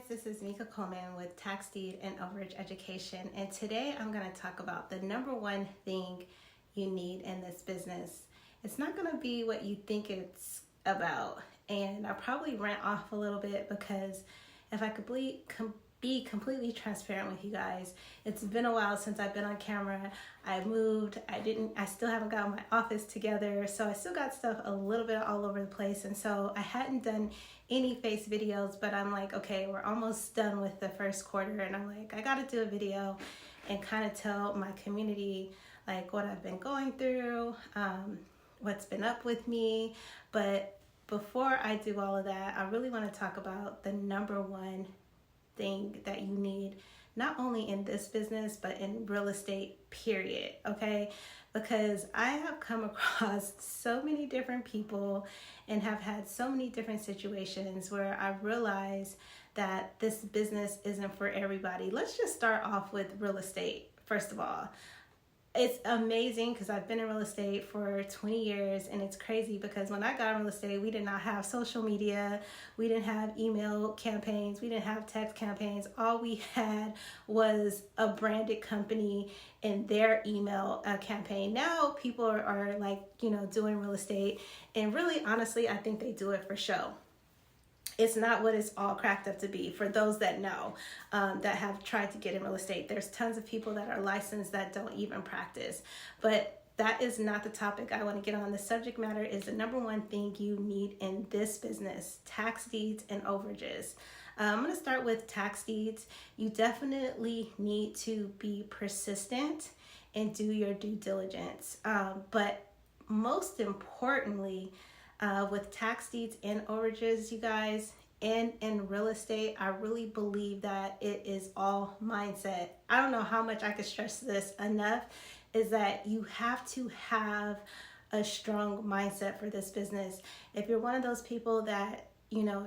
this is Mika Coleman with Tax Deed and Overage Education, and today I'm going to talk about the number one thing you need in this business. It's not going to be what you think it's about, and I probably rant off a little bit because if I could be completely transparent with you guys, it's been a while since I've been on camera. I moved. I still haven't got my office together, so I still got stuff a little bit all over the place, and so I hadn't done any face videos, but I'm like, okay, we're almost done with the first quarter, and I'm like, I gotta do a video and kind of tell my community like what I've been going through, what's been up with me. But before I do all of that, I really want to talk about the number one thing that you need, not only in this business, but in real estate, period, okay? Because I have come across so many different people and have had so many different situations where I realize that this business isn't for everybody. Let's just start off with real estate, first of all. It's amazing because I've been in real estate for 20 years, and it's crazy because when I got in real estate, we did not have social media, we didn't have email campaigns, we didn't have text campaigns. All we had was a branded company and their email campaign. Now people are like, doing real estate, and really, honestly, I think they do it for show. It's not what it's all cracked up to be. For those that know, that have tried to get in real estate, there's tons of people that are licensed that don't even practice. But that is not the topic I want to get on. The subject matter is the number one thing you need in this business: tax deeds and overages. I'm going to start with tax deeds. You definitely need to be persistent and do your due diligence. But most importantly, with tax deeds and overages, you guys, and in real estate, I really believe that it is all mindset. I don't know how much I could stress this enough, is that you have to have a strong mindset for this business. If you're one of those people that,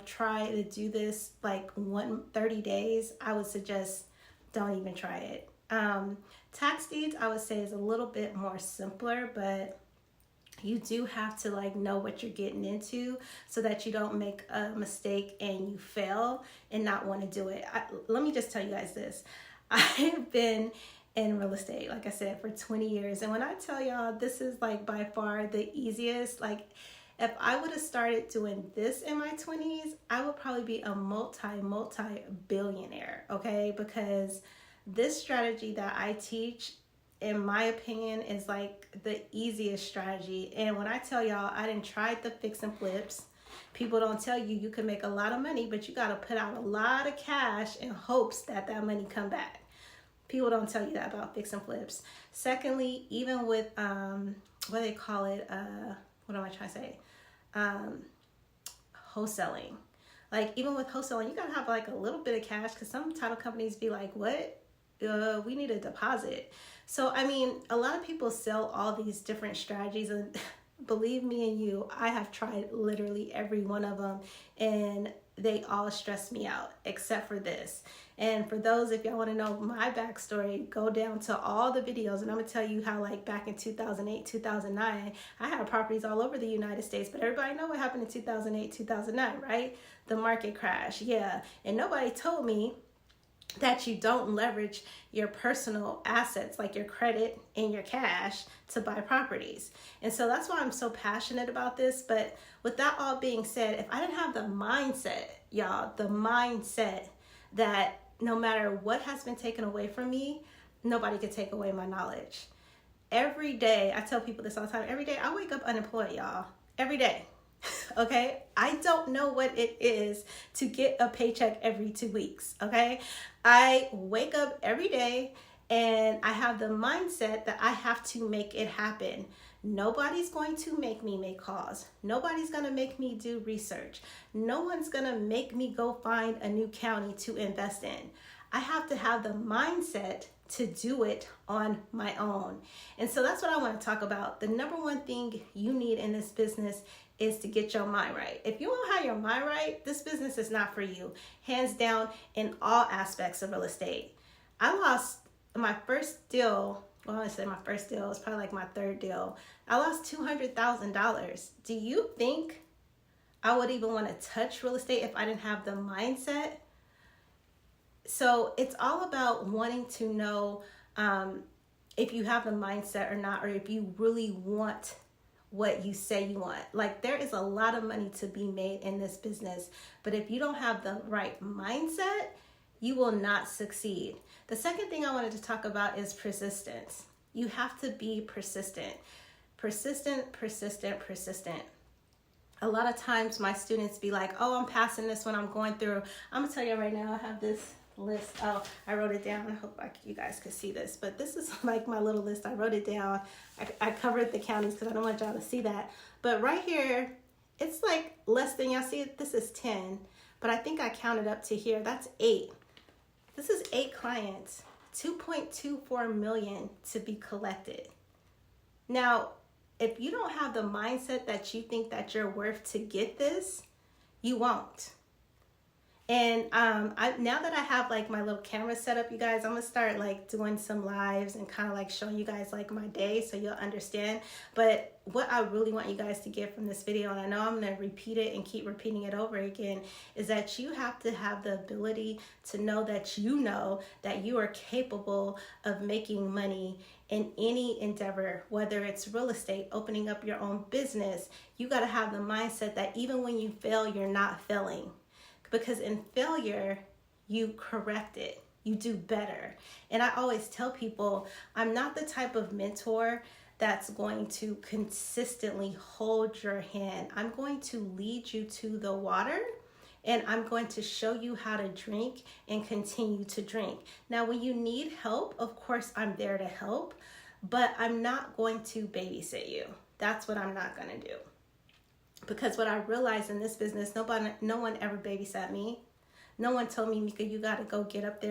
try to do this like 30 days, I would suggest don't even try it. Tax deeds, I would say, is a little bit more simpler, but you do have to know what you're getting into so that you don't make a mistake and you fail and not want to do it. Let me just tell you guys this. I've been in real estate, like I said, for 20 years. And when I tell y'all this is by far the easiest, if I would have started doing this in my 20s, I would probably be a multi-billionaire, okay? Because this strategy that I teach, in my opinion, is the easiest strategy. And when I tell y'all, I done tried the fix and flips. People don't tell you you can make a lot of money, but you got to put out a lot of cash in hopes that money come back. People don't tell you that about fix and flips. Secondly, even with what they call it, what am I trying to say? Wholesaling. Even with wholesaling, you gotta have a little bit of cash, because some title companies be like, what? We need a deposit. So, a lot of people sell all these different strategies, and believe me and you, I have tried literally every one of them, and they all stress me out except for this. And for those, if y'all want to know my backstory, go down to all the videos, and I'm going to tell you how back in 2008, 2009, I had properties all over the United States, but everybody know what happened in 2008, 2009, right? The market crash, yeah. And nobody told me that you don't leverage your personal assets like your credit and your cash to buy properties. And so that's why I'm so passionate about this. But with that all being said, if I didn't have the mindset, y'all, the mindset that no matter what has been taken away from me, nobody could take away my knowledge. Every day, I tell people this all the time, every day I wake up unemployed, y'all. Every day. Okay, I don't know what it is to get a paycheck every 2 weeks. Okay, I wake up every day and I have the mindset that I have to make it happen. Nobody's going to make me make calls. Nobody's going to make me do research. No one's going to make me go find a new county to invest in. I have to have the mindset to do it on my own. And so that's what I want to talk about. The number one thing you need in this business is to get your mind right. If you don't have your mind right, this business is not for you. Hands down, in all aspects of real estate. I lost my first deal. Well, I want to say my first deal. It was probably my third deal. I lost $200,000. Do you think I would even want to touch real estate if I didn't have the mindset? So it's all about wanting to know if you have the mindset or not, or if you really want what you say you want. Like, there is a lot of money to be made in this business, but if you don't have the right mindset, you will not succeed. The second thing I wanted to talk about is persistence. You have to be persistent. Persistent. A lot of times my students be like, oh, I'm passing this one, I'm going through. I'm gonna tell you right now, I have this list. Oh, I wrote it down. I hope you guys could see this, but this is like my little list. I wrote it down. I covered the counties because I don't want y'all to see that. But right here, it's like less than, y'all see it. This is 10, but I think I counted up to here. That's 8. This is 8 clients, 2.24 million to be collected. Now, if you don't have the mindset that you think that you're worth to get this, you won't. And now that I have like my little camera set up, you guys, I'm gonna start like doing some lives and kind of like showing you guys like my day so you'll understand. But what I really want you guys to get from this video, and I know I'm gonna repeat it and keep repeating it over again, is that you have to have the ability to know that you are capable of making money in any endeavor, whether it's real estate, opening up your own business. You gotta have the mindset that even when you fail, you're not failing. Because in failure, you correct it, you do better. And I always tell people, I'm not the type of mentor that's going to consistently hold your hand. I'm going to lead you to the water, and I'm going to show you how to drink and continue to drink. Now, when you need help, of course, I'm there to help, but I'm not going to babysit you. That's what I'm not gonna do. Because what I realized in this business, no one ever babysat me. No one told me, Mika, you got to go get out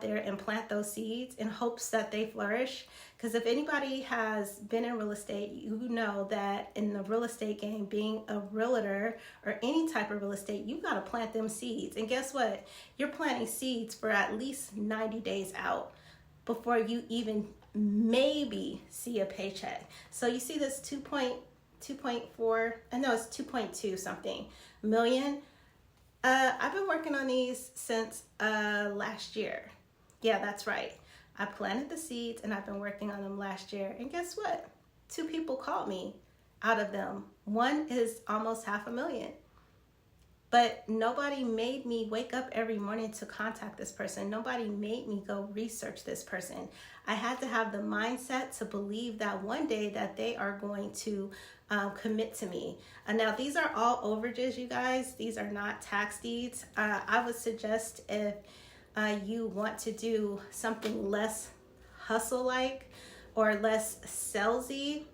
there and plant those seeds in hopes that they flourish. Because if anybody has been in real estate, you know that in the real estate game, being a realtor or any type of real estate, you got to plant them seeds. And guess what? You're planting seeds for at least 90 days out before you even maybe see a paycheck. So you see this 2.4, I know it's 2.2 something million. I've been working on these since last year. Yeah, that's right. I planted the seeds and I've been working on them last year. And guess what? 2 people called me out of them. One is almost $500,000. But nobody made me wake up every morning to contact this person. Nobody made me go research this person. I had to have the mindset to believe that one day that they are going to commit to me. Now, these are all overages, you guys. These are not tax deeds. I would suggest if you want to do something less hustle-like or less salesy,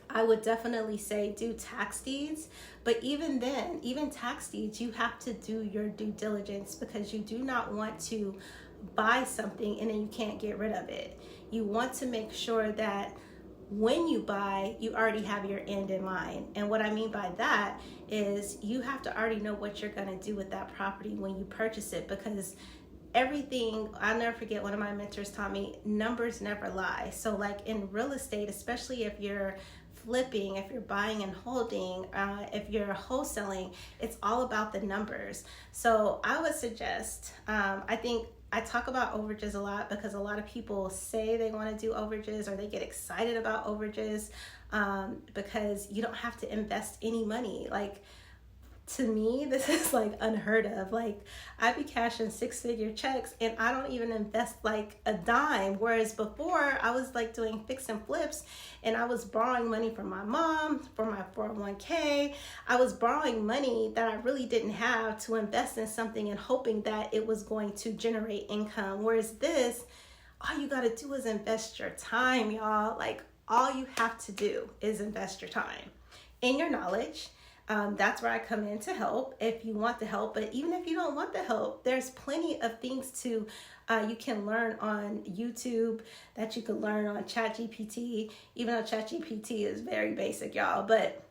I would definitely say do tax deeds. But even then, even tax deeds, you have to do your due diligence, because you do not want to buy something and then you can't get rid of it. You want to make sure that when you buy, you already have your end in mind. And what I mean by that is you have to already know what you're going to do with that property when you purchase it, because everything, I'll never forget, one of my mentors taught me, numbers never lie. So like in real estate, especially if you're flipping, if you're buying and holding, if you're wholesaling, it's all about the numbers. So I would suggest, I think I talk about overages a lot because a lot of people say they want to do overages or they get excited about overages because you don't have to invest any money. Like, to me, this is like unheard of. Like, I be cashing 6-figure checks and I don't even invest like a dime. Whereas before I was like doing fix and flips and I was borrowing money from my mom for my 401k. I was borrowing money that I really didn't have to invest in something and hoping that it was going to generate income. Whereas this, all you got to do is invest your time, y'all. Like, all you have to do is invest your time and your knowledge. That's where I come in to help if you want the help. But even if you don't want the help, there's plenty of things to you can learn on YouTube, that you can learn on ChatGPT, even though ChatGPT is very basic, y'all. But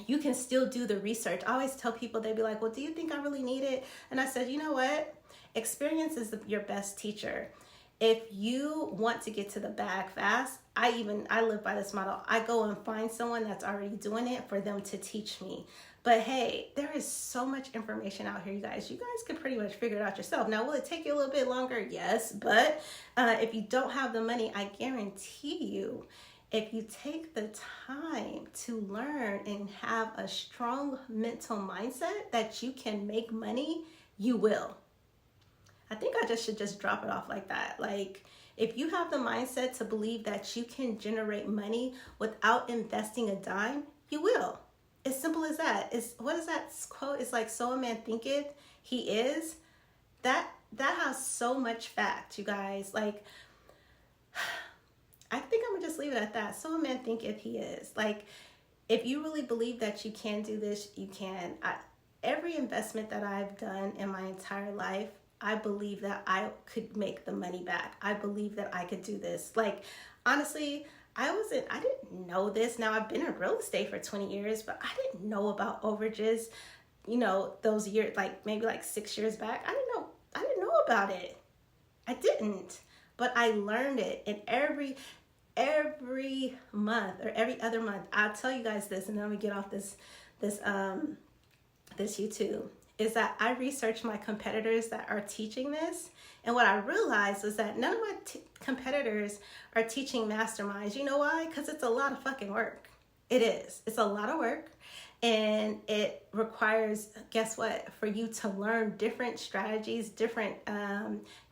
you can still do the research. I always tell people, they'd be like, well, do you think I really need it? And I said, you know what? Experience is your best teacher. If you want to get to the bag fast, I live by this model. I go and find someone that's already doing it for them to teach me. But hey, there is so much information out here, you guys. You guys can pretty much figure it out yourself. Now, will it take you a little bit longer? Yes, but if you don't have the money, I guarantee you, if you take the time to learn and have a strong mental mindset that you can make money, you will. I think I should just drop it off like that. Like, if you have the mindset to believe that you can generate money without investing a dime, you will. As simple as that. What is that quote? It's like, so a man thinketh he is. That has so much fact, you guys. Like, I think I'm gonna just leave it at that. So a man thinketh he is. Like, if you really believe that you can do this, you can. Every investment that I've done in my entire life, I believe that I could make the money back. I believe that I could do this. Like, honestly, I didn't know this. Now, I've been in real estate for 20 years, but I didn't know about overages, those years, like maybe like 6 years back. I didn't know about it. I didn't, but I learned it. And every month or every other month, I'll tell you guys this, and then we get off this YouTube, is that I researched my competitors that are teaching this. And what I realized was that none of my competitors are teaching masterminds. You know why? Because it's a lot of fucking work. It is. It's a lot of work. And it requires, guess what, for you to learn different strategies, different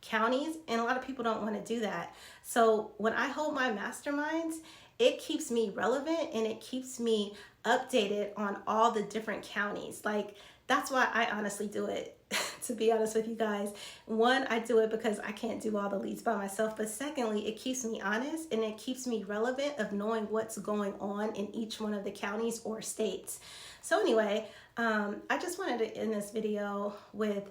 counties. And a lot of people don't want to do that. So when I hold my masterminds, it keeps me relevant and it keeps me updated on all the different counties. Like, that's why I honestly do it, to be honest with you guys. One, I do it because I can't do all the leads by myself. But secondly, it keeps me honest and it keeps me relevant of knowing what's going on in each one of the counties or states. So anyway, I just wanted to end this video with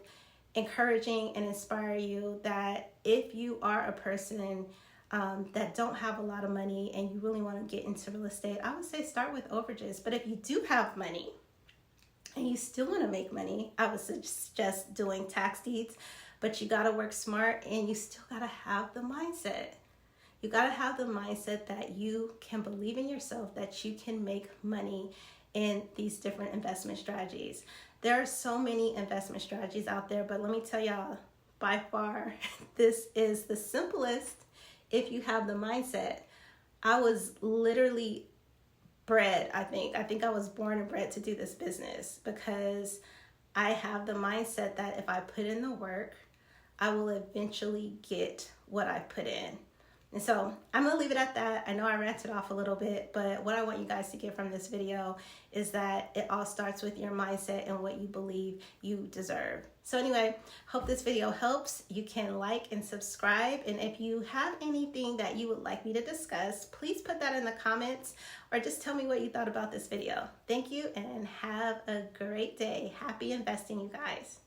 encouraging and inspire you that if you are a person that don't have a lot of money and you really want to get into real estate, I would say start with overages. But if you do have money, and you still want to make money, I would suggest doing tax deeds, but you got to work smart and you still got to have the mindset. You got to have the mindset that you can believe in yourself, that you can make money in these different investment strategies. There are so many investment strategies out there, but let me tell y'all, by far, this is the simplest if you have the mindset. I was literally bred, I think I was born and bred to do this business because I have the mindset that if I put in the work, I will eventually get what I put in. And so I'm going to leave it at that. I know I ranted off a little bit, but what I want you guys to get from this video is that it all starts with your mindset and what you believe you deserve. So anyway, hope this video helps. You can like and subscribe. And if you have anything that you would like me to discuss, please put that in the comments or just tell me what you thought about this video. Thank you and have a great day. Happy investing, you guys.